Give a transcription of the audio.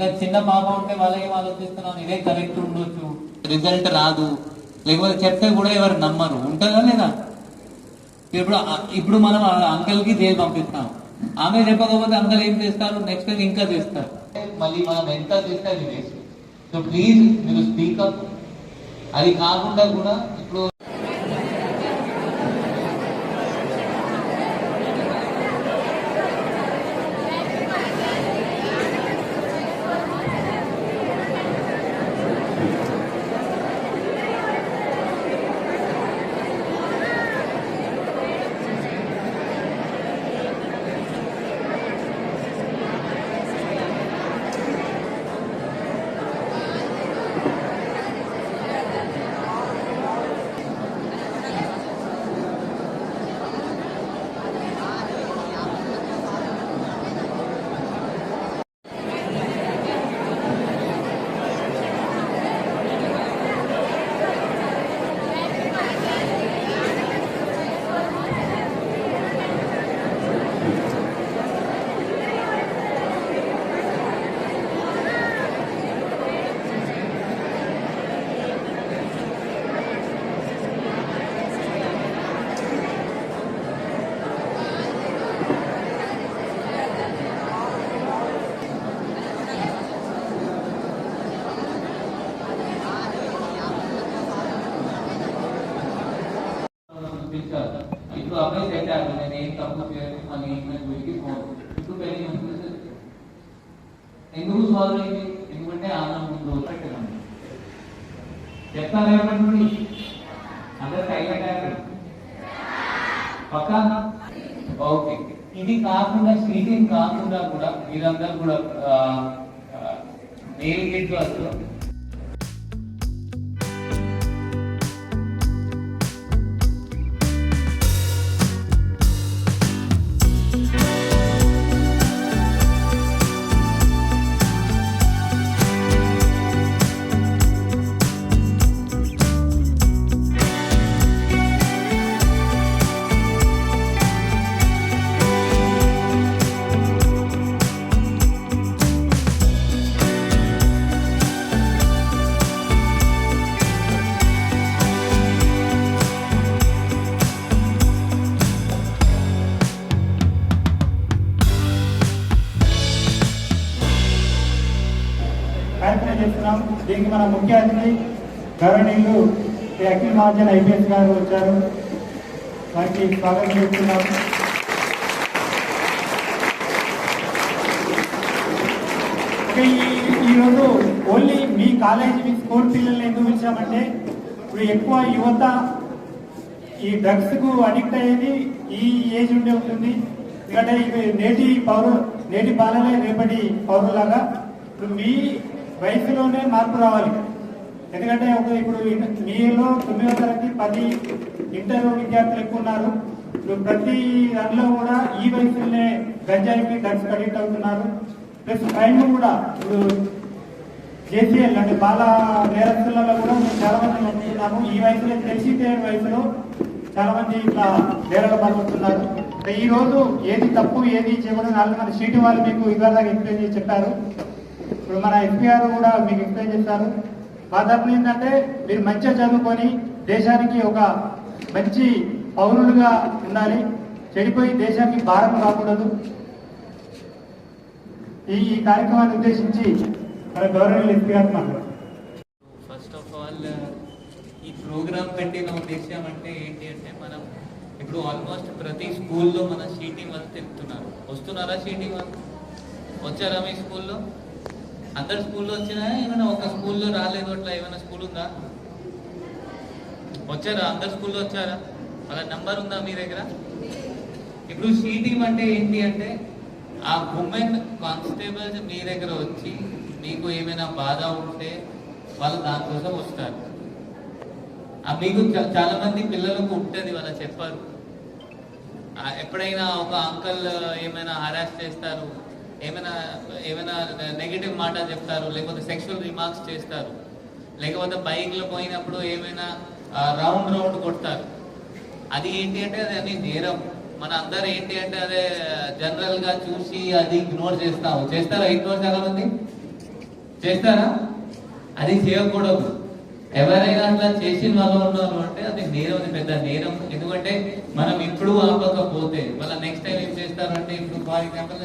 ఇంకా చిన్న పాప ఉంటే వాళ్ళకి ఏం ఆలోచిస్తున్నాను, ఇదే కరెక్ట్ ఉండొచ్చు, రిజల్ట్ రాదు, లేకపోతే చెప్తే కూడా ఎవరు నమ్మరు, ఉంటుందా లేదా? ఇప్పుడు ఇప్పుడు మనం అంకల్ కి జైలు పంపిస్తాం, ఆమె చెప్పకపోతే అంకల్ ఏం చేస్తారు, నెక్స్ట్ ఇంకా చేస్తారు, మళ్ళీ మనం ఎంత చేస్తే అది వేస్ట్. సో ప్లీజ్ మీరు స్పీకప్. అది కాకుండా కూడా ఇప్పుడు ఇప్పుడు అబ్బాయి సెట్ అయ్యారు, నేను ఏం తప్పు చేయను అని గురికి ఇప్పుడు పెళ్లి ఎందుకు సాల్వ్ అయింది? ఎందుకంటే ఆమె ముందు పెట్టడం చెప్తాను ఏమంటుంది, అందరు సైలెంట్ అయ్యారు పక్క. ఓకే, ఇది కాకుండా సీటింగ్ కాకుండా కూడా మీరందరూ కూడా మెయిల్ గేట్ వస్తారు. కార్యక్రమం చేస్తున్నాం. దీనికి మన ముఖ్య అతిథి గవర్నీయులు శ్రీ అఖిల్ మహాజన్ ఐపీఎస్ గారు వచ్చారు, వారికి స్వాగతం చేస్తున్నాం. ఈరోజు ఓన్లీ మీ కాలేజీ మీ స్కూల్ పిల్లల్ని ఎందుకు పిలిచామంటే, ఇప్పుడు ఎక్కువ యువత ఈ డ్రగ్స్ కు అడిక్ట్ అయ్యేది ఈ ఏజ్ ఉండే ఉంటుంది. ఎందుకంటే ఇవి నేటి బాలలే రేపటి పౌరులాగా ఇప్పుడు మీ వయసులోనే మార్పు రావాలి. ఎందుకంటే ఇప్పుడు మీలో 9వ తరగతి 10 ఇంటర్ విద్యార్థులు ఎక్కువ ఉన్నారు. ఇప్పుడు ప్రతి దానిలో కూడా ఈ వయసులోనే గంజాయికి డ్రగ్స్ అడిక్ట్ అవుతున్నారు. ప్లస్ క్రైమ్ కూడా ఇప్పుడు జేసీఎల్ అంటే బాల నేరస్తులలో కూడా మేము చాలా మంది నమ్ముతున్నాము. ఈ వయసులో తెలిసి తెలియని వయసులో చాలా మంది ఇట్లా నేరాలు పాల్గొంటున్నారు. ఈ రోజు ఏది తప్పు ఏది చేయకూడదు నాలుగు మన సీటు వాళ్ళు మీకు ఇవాళ ఎక్స్ప్లెయిన్ చేసి చెప్పారు. ఇప్పుడు మన ఎస్పీఆర్ కూడా మీకు ఎక్స్ప్లెయిన్ చేస్తారు. మా తరఫున ఏంటంటే మీరు మంచిగా చదువుకొని దేశానికి ఒక మంచి పౌరులుగా ఉండాలి, చెడిపోయి దేశానికి భారం కాకూడదు. ఈ కార్యక్రమాన్ని ఉద్దేశించి మన గవర్నమెంట్ ఎస్పీఆర్ మాట్లాడారు. ఫస్ట్ ఆఫ్ ఆల్ ఈ ప్రోగ్రామ్ పెట్టిన ఉద్దేశం అంటే ఏంటి అంటే, మనం ఇప్పుడు ఆల్మోస్ట్ ప్రతి స్కూల్లో మన షీటింగ్ వాళ్ళు తిప్పుతున్నారు. వస్తున్నారా షీటింగ్ వాళ్ళు? వచ్చారా మీ స్కూల్లో? అందరు స్కూల్లో వచ్చినా ఏమైనా ఒక స్కూల్లో రాలేదు అట్లా ఏమైనా స్కూల్ ఉందా? వచ్చారా? అందరు స్కూల్లో వచ్చారా? వాళ్ళ నంబర్ ఉందా మీ దగ్గర? ఇప్పుడు షీటింగ్ అంటే ఏంటి అంటే, ఆ ఉమెన్ కానిస్టేబుల్స్ మీ దగ్గర వచ్చి మీకు ఏమైనా బాధ ఉంటే వాళ్ళు దానికోసం వస్తారు. మీకు చాలా మంది పిల్లలకు ఉంటుంది, వాళ్ళు చెప్పారు. ఎప్పుడైనా ఒక అంకల్ ఏమైనా హరాస్ చేస్తారు, ఏమైనా నెగిటివ్ మాట చెప్తారు, లేకపోతే సెక్షువల్ రిమార్క్స్ చేస్తారు, లేకపోతే బైక్లో పోయినప్పుడు ఏమైనా రౌండ్ కొడతారు. అది ఏంటి అంటే అది అన్ని నేరం. మన అందరు ఏంటి అంటే అదే జనరల్గా చూసి అది ఇగ్నోర్ చేస్తారా? ఇగ్నోర్ చాలా మంది చేస్తారా? అది చేయకూడదు. ఎవరైనా అట్లా చేసిన వాళ్ళు ఉన్నారు అంటే అది నేరం, అది పెద్ద నేరం. ఎందుకంటే మనం ఇప్పుడు ఆపకపోతే మళ్ళీ నెక్స్ట్ టైం ఏం చేస్తారంటే, ఇప్పుడు ఫర్ ఎగ్జాంపుల్